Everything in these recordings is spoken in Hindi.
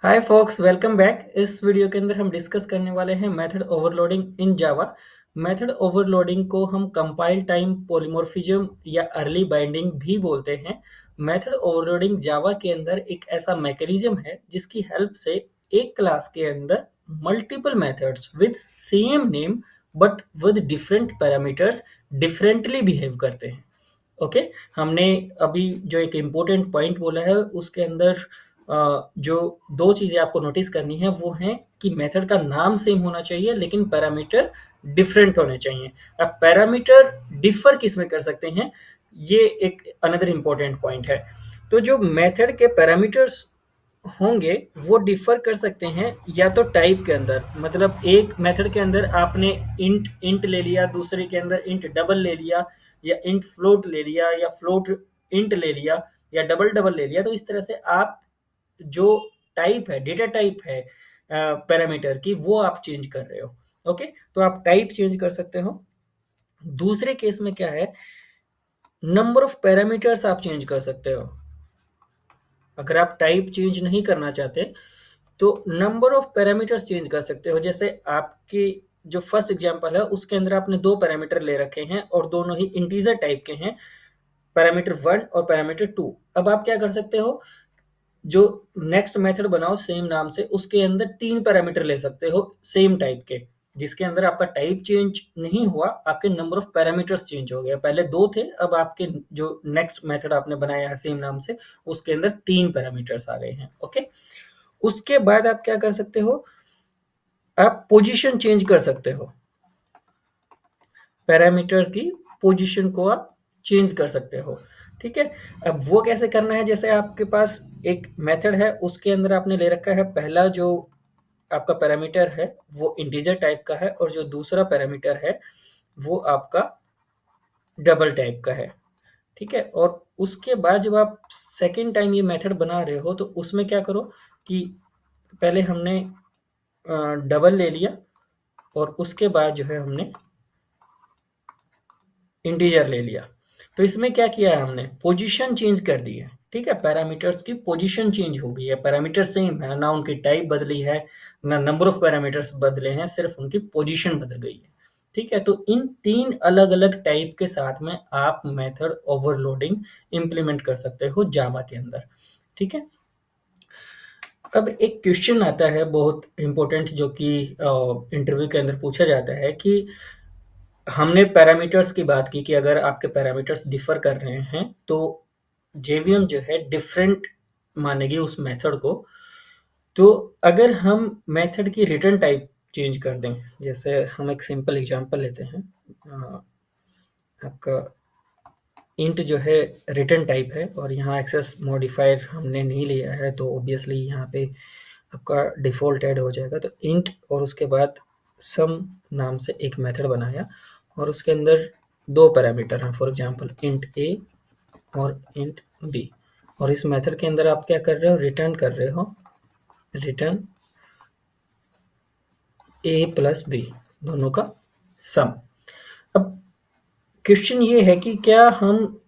हाय फॉक्स, वेलकम बैक। इस वीडियो के अंदर हम डिस्कस करने वाले हैं मेथड ओवरलोडिंग इन जावा। मेथड ओवरलोडिंग को हम कंपाइल टाइम पॉलीमॉर्फिज्म या अर्ली बाइंडिंग भी बोलते हैं। मेथड ओवरलोडिंग जावा के अंदर एक ऐसा मैकेनिज्म है जिसकी हेल्प से एक क्लास के अंदर multiple methods with same name but with different parameters differently behave करते हैं। ओके। हमने अभी जो एक इम्पोर्टेंट पॉइंट बोला है उसके अंदर जो दो चीजें आपको नोटिस करनी है वो है कि मेथड का नाम सेम होना चाहिए लेकिन पैरामीटर डिफरेंट होने चाहिए। अब पैरामीटर डिफर किस में कर सकते हैं, ये एक अनदर इम्पोर्टेंट पॉइंट है। तो जो मेथड के पैरामीटर्स होंगे वो डिफर कर सकते हैं या तो टाइप के अंदर, मतलब एक मेथड के अंदर आपने इंट इंट ले लिया, दूसरे के अंदर इंट डबल ले लिया, या इंट फ्लोट ले लिया, या फ्लोट इंट ले लिया, या डबल डबल ले लिया। तो इस तरह से आप जो टाइप है, डेटा टाइप है पैरामीटर की, वो आप चेंज कर रहे हो। ओके, तो आप टाइप चेंज कर सकते हो। दूसरे केस में क्या है, नंबर ऑफ पैरामीटर्स आप चेंज कर सकते हो। अगर आप टाइप चेंज नहीं करना चाहते तो नंबर ऑफ पैरामीटर्स चेंज कर सकते हो। जैसे आपकी जो फर्स्ट एग्जांपल है उसके अंदर आपने दो पैरामीटर ले रखे हैं और दोनों ही इंटीजर टाइप के हैं, पैरामीटर 1 और पैरामीटर 2। अब आप क्या कर सकते हो, जो नेक्स्ट मेथड बनाओ सेम नाम से, उसके अंदर तीन पैरामीटर ले सकते हो सेम टाइप के, जिसके अंदर आपका टाइप चेंज नहीं हुआ, आपके नंबर ऑफ पैरामीटर्स चेंज हो गया। पहले दो थे, अब आपके जो नेक्स्ट मेथड आपने बनाया है सेम नाम से, उसके अंदर तीन पैरामीटर्स आ गए हैं। ओके, उसके बाद आप क्या कर सकते हो, आप पोजीशन चेंज कर सकते हो। पैरामीटर की पोजीशन को आप चेंज कर सकते हो। ठीक है, अब वो कैसे करना है, जैसे आपके पास एक मेथड है, उसके अंदर आपने ले रखा है पहला जो आपका पैरामीटर है वो इंटीजर टाइप का है, और जो दूसरा पैरामीटर है वो आपका डबल टाइप का है। ठीक है, और उसके बाद जब आप सेकेंड टाइम ये मेथड बना रहे हो तो उसमें क्या करो कि पहले हमने डबल ले लिया और उसके बाद जो है हमने इंटीजर ले लिया। तो इसमें क्या किया है, हमने पोजीशन चेंज कर दी है। ठीक है, पैरामीटर्स की पोजीशन चेंज हो गई है। पैरामीटर सेम है ना, उनकी टाइप बदली है ना, नंबर ऑफ पैरामीटर्स बदले हैं, सिर्फ उनकी पोजीशन बदल गई है। ठीक है, तो इन तीन अलग अलग टाइप के साथ में आप मेथड ओवरलोडिंग इंप्लीमेंट कर सकते हो जावा के अंदर। ठीक है, अब एक क्वेश्चन आता है बहुत इंपॉर्टेंट, जो कि इंटरव्यू के अंदर पूछा जाता है कि हमने पैरामीटर्स की बात की कि अगर आपके पैरामीटर्स डिफर कर रहे हैं तो जेवीएम जो है डिफरेंट मानेगी उस मेथड को। तो अगर हम मेथड की रिटर्न टाइप चेंज कर दें, जैसे हम एक सिंपल एग्जांपल लेते हैं, आपका इंट जो है रिटर्न टाइप है और यहाँ एक्सेस मॉडिफायर हमने नहीं लिया है, तो ऑब्वियसली यहाँ पे आपका डिफ़ॉल्ट ऐड हो जाएगा। तो इंट और उसके बाद सम नाम से एक मेथड बनाया और उसके अंदर दो पैरामीटर हैं, फॉर एग्जांपल इंट ए और इंट बी। और इस मेथड के अंदर आप क्या कर रहे हो, रिटर्न कर रहे हो रिटर्न ए प्लस बी, दोनों का सम। अब क्वेश्चन ये है कि क्या हम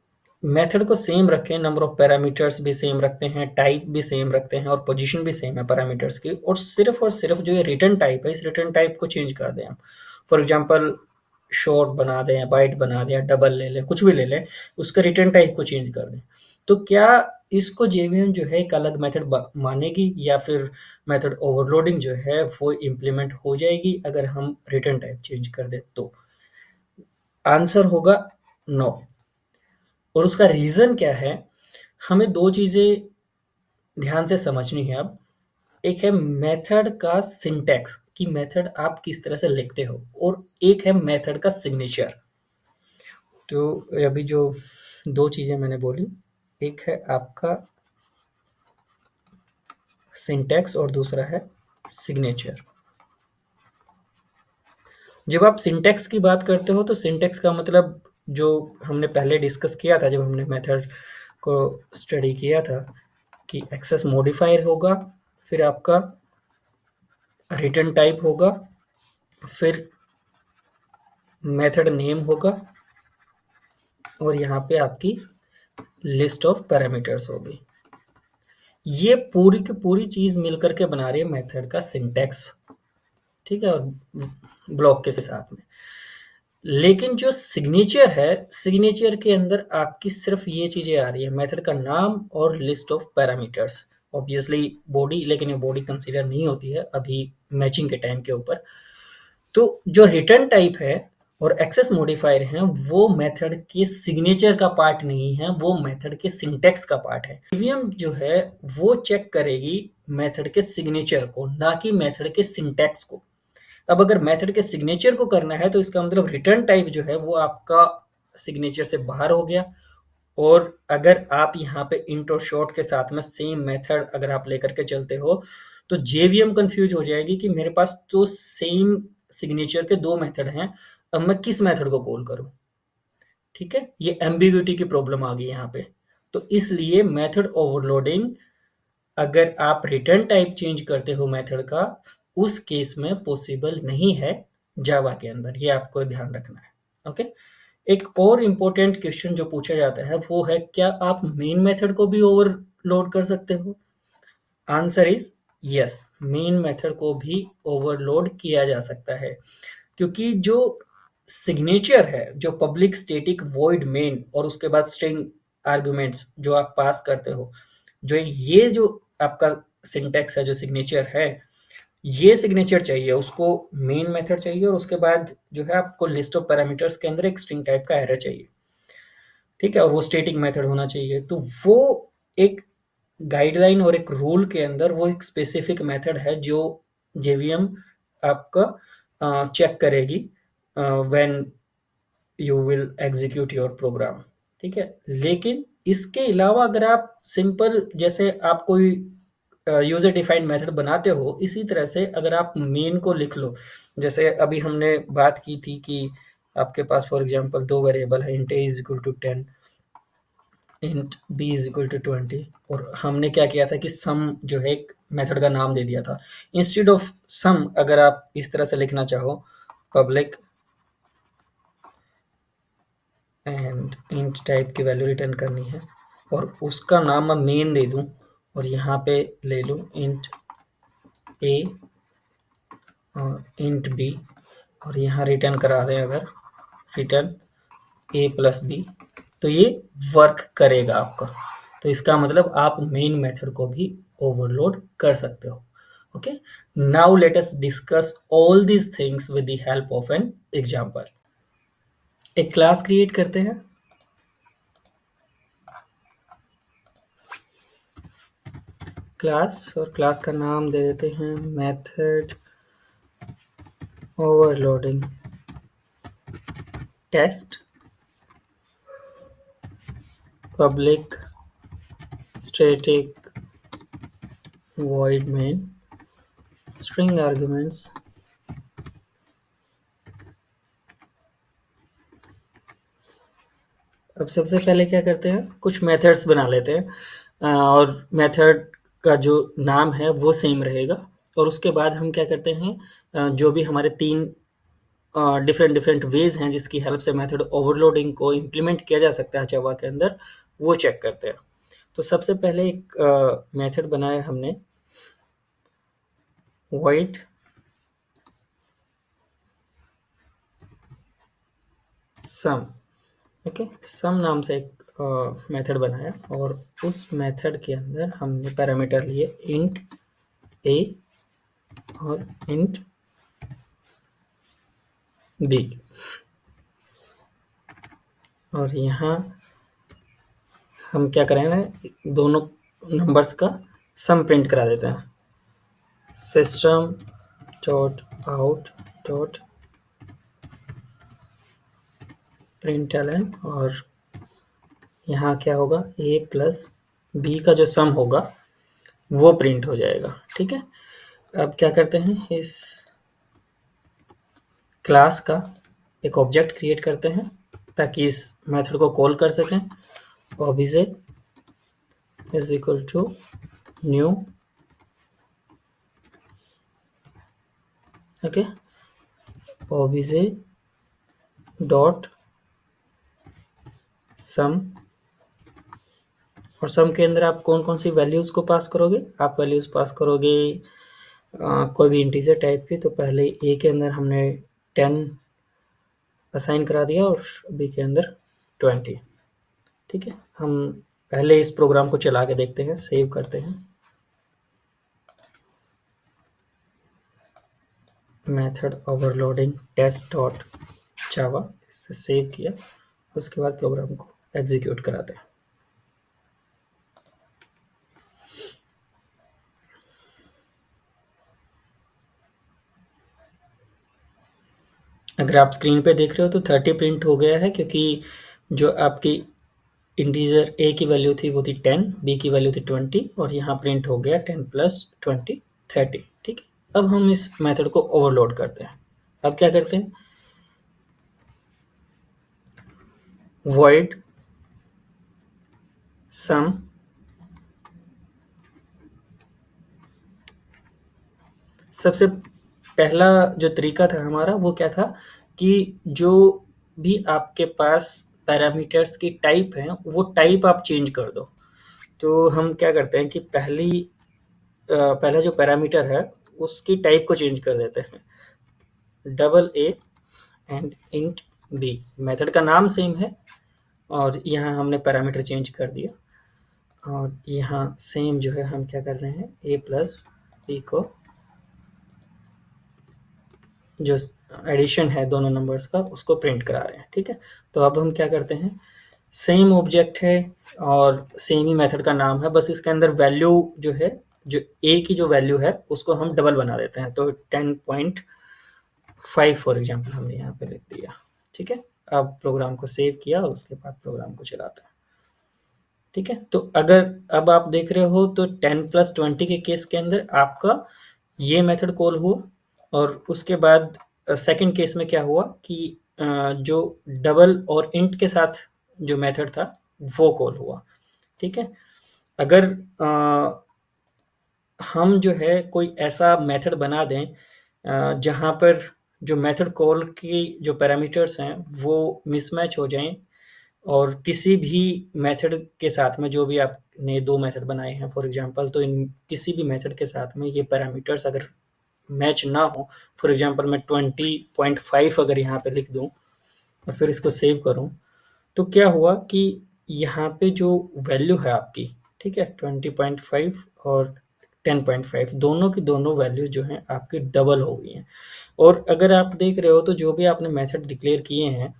मेथड को सेम रखें, नंबर ऑफ पैरामीटर्स भी सेम रखते हैं, टाइप भी सेम रखते हैं और पोजीशन भी सेम है पैरामीटर्स की, और सिर्फ जो ये रिटर्न टाइप है, इस रिटर्न टाइप को चेंज कर दें हम। फॉर एग्जांपल शॉर्ट बना दें, बाइट बना दें, डबल ले लें, कुछ भी ले लें, उसका रिटर्न टाइप को चेंज कर दें। तो क्या इसको जेवीएम जो है एक अलग मेथड मानेगी, या फिर मेथड ओवरलोडिंग जो है वो इम्प्लीमेंट हो जाएगी अगर हम रिटर्न टाइप चेंज कर दें? तो आंसर होगा नो। और उसका रीज़न क्या है, हमें दो चीज़ें ध्यान से समझनी है अब। एक है मेथड का सिंटैक्स, कि मेथड आप किस तरह से लिखते हो, और एक है मेथड का सिग्नेचर। तो अभी जो दो चीज़ें मैंने बोली, एक है आपका सिंटैक्स और दूसरा है सिग्नेचर। जब आप सिंटैक्स की बात करते हो तो सिंटैक्स का मतलब जो हमने पहले डिस्कस किया था जब हमने मेथड को स्टडी किया था, कि एक्सेस मॉडिफायर होगा, फिर आपका रिटर्न टाइप होगा, फिर मेथड नेम होगा, और यहाँ पे आपकी लिस्ट ऑफ पैरामीटर्स होगी। ये पूरी की पूरी चीज़ मिलकर के बना रही है मेथड का सिंटैक्स, ठीक है? और ब्लॉक के साथ में। लेकिन जो सिग्नेचर है, सिग्नेचर के अंदर आपकी सिर्फ ये चीज़ें आ रही है, मेथड का नाम और list of parameters. Obviously body, लेकिन ये बॉडी कंसीडर नहीं होती है अभी मैचिंग के टाइम के ऊपर। तो जो रिटर्न टाइप है और एक्सेस मॉडिफायर हैं, वो मेथड के सिग्नेचर का पार्ट नहीं है, वो मेथड के सिंटैक्स का पार्ट है। ईवीएम जो है वो चेक करेगी मेथड के सिग्नेचर को, ना कि मेथड के सिंटैक्स को। अब अगर मेथड के सिग्नेचर को करना है तो इसका मतलब रिटर्न टाइप जो है वो आपका सिग्नेचर से बाहर हो गया। और अगर आप यहाँ पे इंट और शॉर्ट के साथ में सेम मेथड अगर आप लेकर के चलते हो तो जेवीएम कंफ्यूज हो जाएगी कि मेरे पास तो सेम सिग्नेचर के दो मेथड हैं, अब मैं किस मेथड को कॉल करूं। ठीक है, ये एम्बिग्यूटी की प्रॉब्लम आ गई यहाँ पे। तो इसलिए मेथड ओवरलोडिंग, अगर आप रिटर्न टाइप चेंज करते हो मेथड का, उस केस में पॉसिबल नहीं है जावा के अंदर, ये आपको ध्यान रखना है। ओके, एक और इम्पोर्टेंट क्वेश्चन जो पूछा जाता है वो है, क्या आप मेन मेथड को भी ओवरलोड कर सकते हो? Answer is yes, main method को भी ओवरलोड किया जा सकता है, क्योंकि जो सिग्नेचर है, जो पब्लिक स्टैटिक वॉइड मेन और उसके बाद स्ट्रिंग आर्गुमेंट्स जो आप पास करते हो, जो ये जो आपका सिंटैक्स है, जो सिग्नेचर है, ये सिग्नेचर चाहिए, उसको मेन मेथड चाहिए और उसके बाद जो है आपको लिस्ट ऑफ पैरामीटर्स के अंदर एक स्ट्रिंग टाइप का एरर चाहिए। ठीक है, और वो स्टैटिक मेथड होना चाहिए। तो वो एक गाइडलाइन और एक रूल के अंदर वो एक स्पेसिफिक मेथड है जो जेवीएम आपका चेक करेगी when you will execute your program. ठीक है, लेकिन इसके अलावा अगर आप सिंपल, जैसे आप कोई यूजर डिफाइंड मेथड बनाते हो, इसी तरह से अगर आप मेन को लिख लो, जैसे अभी हमने बात की थी कि आपके पास फॉर एग्जांपल दो वेरिएबल है, int a is equal to 10, int b is equal to 20, और हमने क्या किया था कि सम जो है एक मेथड का नाम दे दिया था। इंस्टेड ऑफ सम अगर आप इस तरह से लिखना चाहो, पब्लिक एंड इंट टाइप की वैल्यू रिटर्न करनी है और उसका नाम मैं मेन दे दूं और यहाँ पे ले लूं इंट a और इंट b, और यहाँ रिटर्न करा दें अगर रिटर्न a प्लस b, तो ये वर्क करेगा आपका। तो इसका मतलब आप मेन मेथड को भी ओवरलोड कर सकते हो। Okay, now let us discuss all these things with the help of an example. एक क्लास क्रिएट करते हैं। क्लास, और क्लास का नाम दे देते हैं method overloading test, public static void main, string arguments, अब सबसे पहले क्या करते हैं, कुछ मेथड्स बना लेते हैं और मेथड का जो नाम है वो सेम रहेगा। और उसके बाद हम क्या करते हैं, जो भी हमारे तीन डिफरेंट डिफरेंट वेज हैं जिसकी हेल्प से मेथड ओवरलोडिंग को इम्प्लीमेंट किया जा सकता है जावा के अंदर, वो चेक करते हैं। तो सबसे पहले एक मेथड बनाया हमने, void sum। ओके, सम नाम से एक मेथड बनाया और उस मेथड के अंदर हमने पैरामीटर लिए इंट a और इंट b, और यहाँ हम क्या करेंगे, दोनों नंबर्स का सम प्रिंट करा देते हैं। System dot out dot println, और यहाँ क्या होगा, a प्लस b का जो सम होगा वो प्रिंट हो जाएगा। ठीक है, अब क्या करते हैं, इस क्लास का एक ऑब्जेक्ट क्रिएट करते हैं ताकि इस मेथड को कॉल कर सकें। Obj is equal to new, okay, obj dot sum और सम के अंदर आप कौन कौन सी वैल्यूज़ को पास करोगे? आप वैल्यूज़ पास करोगे कोई भी इंटीजर टाइप की। तो पहले ए के अंदर हमने 10 असाइन करा दिया और बी के अंदर 20। ठीक है, हम पहले इस प्रोग्राम को चला के देखते हैं, सेव करते हैं। Method overloading test dot Java, इसे सेव किया, उसके बाद प्रोग्राम को एग्जीक्यूट कराते हैं। अगर आप स्क्रीन पे देख रहे हो तो 30 प्रिंट हो गया है, क्योंकि जो आपकी इंटीजर ए की वैल्यू थी वो थी 10, बी की वैल्यू थी 20 और यहाँ प्रिंट हो गया 10 प्लस 20 30। ठीक है, अब हम इस मेथड को ओवरलोड करते हैं। अब क्या करते हैं, void sum सबसे पहला जो तरीका था हमारा वो क्या था कि जो भी आपके पास पैरामीटर्स की टाइप है वो टाइप आप चेंज कर दो। तो हम क्या करते हैं कि पहला जो पैरामीटर है उसकी टाइप को चेंज कर देते हैं, double a and int b. Method का नाम सेम है और यहाँ हमने पैरामीटर चेंज कर दिया। और यहाँ सेम जो है हम क्या कर रहे हैं, ए प्लस बी को जो एडिशन है दोनों नंबर्स का उसको प्रिंट करा रहे हैं। ठीक है, तो अब हम क्या करते हैं, सेम ऑब्जेक्ट है और सेम ही मेथड का नाम है, बस इसके अंदर वैल्यू जो है, जो ए की जो वैल्यू है उसको हम डबल बना देते हैं। तो 10.5 फॉर एग्जांपल हमने यहाँ पे लिख दिया। ठीक है, अब प्रोग्राम को सेव किया और उसके बाद प्रोग्राम को चलाते हैं। ठीक है, तो अगर अब आप देख रहे हो तो 10 प्लस 20 के केस के अंदर आपका ये मेथड कॉल हुआ और उसके बाद सेकंड केस में क्या हुआ कि जो डबल और इंट के साथ जो मेथड था वो कॉल हुआ। ठीक है, अगर हम जो है कोई ऐसा मेथड बना दें जहाँ पर जो मेथड कॉल की जो पैरामीटर्स हैं वो मिसमैच हो जाएं और किसी भी मेथड के साथ में, जो भी आपने दो मेथड बनाए हैं फॉर एग्जांपल, तो इन किसी भी मेथड के साथ में ये पैरामीटर्स अगर मैच ना हो, फॉर एग्जांपल मैं 20.5 अगर यहाँ पे लिख दूँ और फिर इसको सेव करूँ, तो क्या हुआ कि यहाँ पे जो वैल्यू है आपकी, ठीक है, 20.5 और 10.5 दोनों की दोनों वैल्यू जो हैं आपकी डबल हो गई हैं। और अगर आप देख रहे हो तो जो भी आपने मेथड डिक्लेयर किए हैं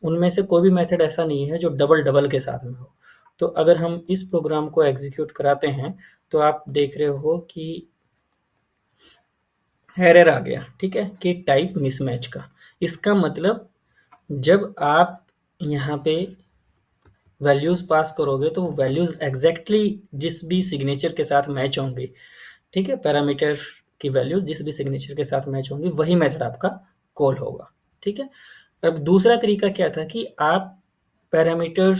उनमें से कोई भी मेथड ऐसा नहीं है जो डबल डबल के साथ में हो। तो अगर हम इस प्रोग्राम को एग्जीक्यूट कराते हैं तो आप देख रहे हो कि एरर आ गया। ठीक है, कि टाइप मिसमैच का। इसका मतलब जब आप यहाँ पे वैल्यूज़ पास करोगे तो वैल्यूज़ एग्जैक्टली जिस भी सिग्नेचर के साथ मैच होंगी, ठीक है, पैरामीटर की वैल्यूज़ जिस भी सिग्नेचर के साथ मैच होंगी वही मेथड आपका कॉल होगा। ठीक है, अब दूसरा तरीका क्या था कि आप पैरामीटर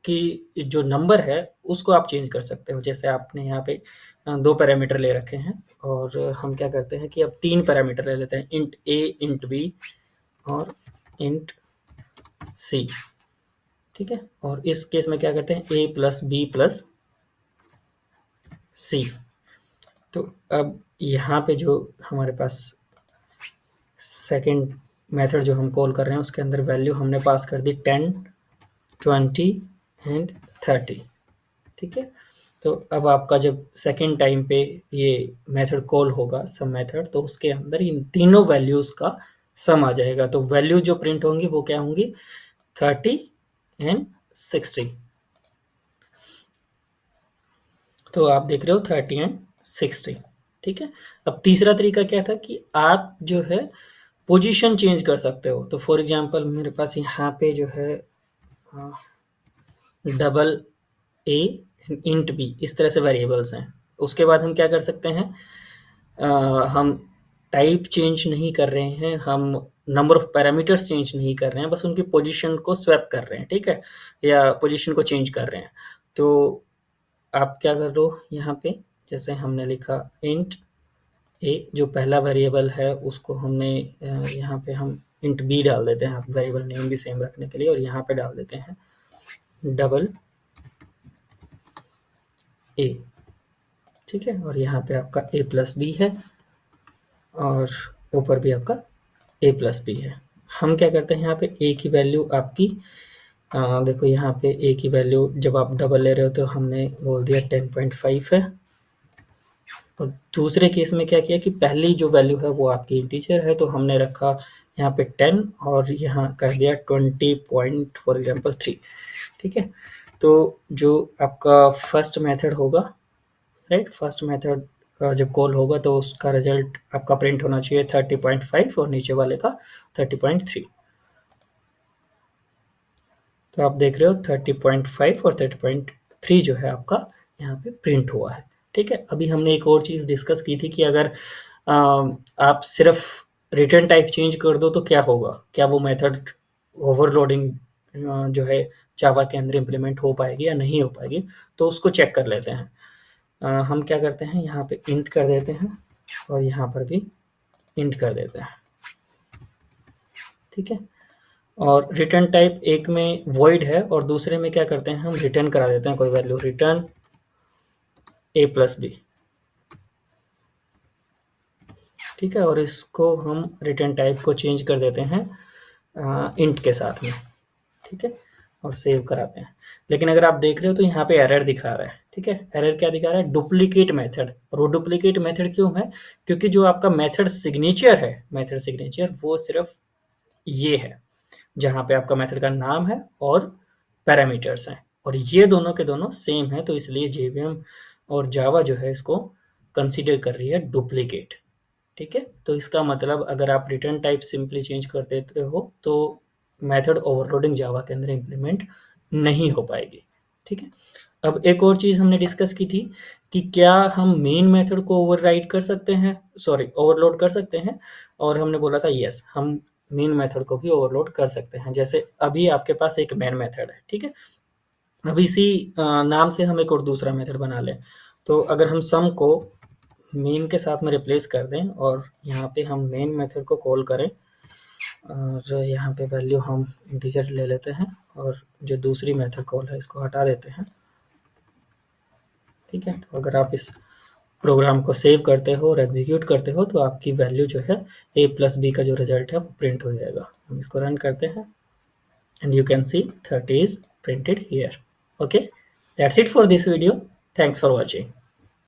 की जो नंबर है उसको आप चेंज कर सकते हो। जैसे आपने यहाँ पे दो पैरामीटर ले रखे हैं और हम क्या करते हैं कि अब तीन पैरामीटर ले लेते हैं, इंट ए, इंट बी और इंट सी। ठीक है, और इस केस में क्या करते हैं, ए प्लस बी प्लस सी। तो अब यहाँ पे जो हमारे पास सेकंड मेथड जो हम कॉल कर रहे हैं उसके अंदर वैल्यू हमने पास कर दी 10, 20 एंड 30। ठीक है, तो अब आपका जब सेकंड टाइम पे ये मेथड कॉल होगा सम मेथड, तो उसके अंदर इन तीनों वैल्यूज़ का सम आ जाएगा। तो वैल्यू जो प्रिंट होंगी वो क्या होंगी, 30 एंड 60। तो आप देख रहे हो 30 एंड 60। ठीक है, अब तीसरा तरीका क्या था कि आप जो है पोजीशन चेंज कर सकते हो। तो फॉर एग्जांपल मेरे पास यहाँ पे जो है डबल ए इंट बी इस तरह से वेरिएबल्स हैं। उसके बाद हम क्या कर सकते हैं, हम टाइप चेंज नहीं कर रहे हैं, हम नंबर ऑफ पैरामीटर्स चेंज नहीं कर रहे हैं, बस उनकी पोजीशन को स्वैप कर रहे हैं। ठीक है, या पोजीशन को चेंज कर रहे हैं। तो आप क्या कर लो यहाँ पे, जैसे हमने लिखा इंट ए, जो पहला वेरिएबल है उसको हमने यहाँ पे हम इंट बी डाल देते हैं, वेरिएबल नेम भी सेम रखने के लिए, और यहाँ पे डाल देते हैं डबल ए, ठीक है, और यहाँ पे आपका ए प्लस बी है और ऊपर भी आपका ए प्लस बी है। हम क्या करते हैं यहाँ पे ए की वैल्यू आपकी देखो यहाँ पे ए की वैल्यू जब आप डबल ले रहे हो तो हमने बोल दिया 10.5 है, और दूसरे केस में क्या किया कि पहली जो वैल्यू है वो आपकी इंटीजर है तो हमने रखा यहाँ पे 10 और यहाँ कर दिया 20 पॉइंट फॉर एग्जाम्पल 3, ठीक है। तो जो आपका फर्स्ट मेथड होगा, राइट, फर्स्ट मेथड जब कॉल होगा तो उसका रिजल्ट आपका प्रिंट होना चाहिए 30.5 और नीचे वाले का 30.3। तो आप देख रहे हो 30.5 और 30.3 जो है आपका यहाँ पे प्रिंट हुआ है, ठीक है। अभी हमने एक और चीज़ डिस्कस की थी कि अगर आप सिर्फ रिटर्न टाइप चेंज कर दो तो क्या होगा, क्या वो मेथड ओवरलोडिंग जो है जावा के अंदर इम्प्लीमेंट हो पाएगी या नहीं हो पाएगी, तो उसको चेक कर लेते हैं। हम क्या करते हैं, यहाँ पे इंट कर देते हैं और यहाँ पर भी इंट कर देते हैं, ठीक है। और रिटर्न टाइप एक में वॉइड है और दूसरे में क्या करते हैं, हम रिटर्न करा देते हैं कोई वैल्यू, रिटर्न ए प्लस बी, ठीक है। और इसको हम रिटर्न टाइप को चेंज कर देते हैं इंट के साथ में, ठीक है, और सेव कराते हैं। लेकिन अगर आप देख रहे हो तो यहाँ पे एरर दिखा रहा है, ठीक है। एरर क्या दिखा रहा है, डुप्लीकेट मेथड। और वो डुप्लीकेट मेथड क्यों है, क्योंकि जो आपका मेथड सिग्नेचर है, मेथड सिग्नेचर वो सिर्फ ये है जहाँ पे आपका मेथड का नाम है और पैरामीटर्स हैं, और ये दोनों के दोनों सेम है, तो इसलिए जेवीएम और जावा जो है इसको कंसीडर कर रही है डुप्लीकेट, ठीक है। तो इसका मतलब अगर आप रिटर्न टाइप सिंपली चेंज कर देते हो तो मेथड ओवरलोडिंग जावा के अंदर इम्प्लीमेंट नहीं हो पाएगी, ठीक है। अब एक और चीज़ हमने डिस्कस की थी कि क्या हम मेन मेथड को ओवरराइड कर सकते हैं, सॉरी ओवरलोड कर सकते हैं, और हमने बोला था यस, हम मेन मेथड को भी ओवरलोड कर सकते हैं। जैसे अभी आपके पास एक मेन मेथड है, ठीक है। अब इसी नाम से हम एक और दूसरा मेथड बना लें। तो अगर हम सम को मेन के साथ में रिप्लेस कर दें और यहाँ पे हम मेन मेथड को कॉल करें और यहाँ पे वैल्यू हम इंटीजर ले लेते हैं और जो दूसरी मेथड कॉल है इसको हटा देते हैं, ठीक है। तो अगर आप इस प्रोग्राम को सेव करते हो और एग्जीक्यूट करते हो तो आपकी वैल्यू जो है ए प्लस बी का जो रिजल्ट है वो प्रिंट हो जाएगा। हम इसको रन करते हैं and you can see 30 is printed here. Okay, that's it for this video. Thanks for watching.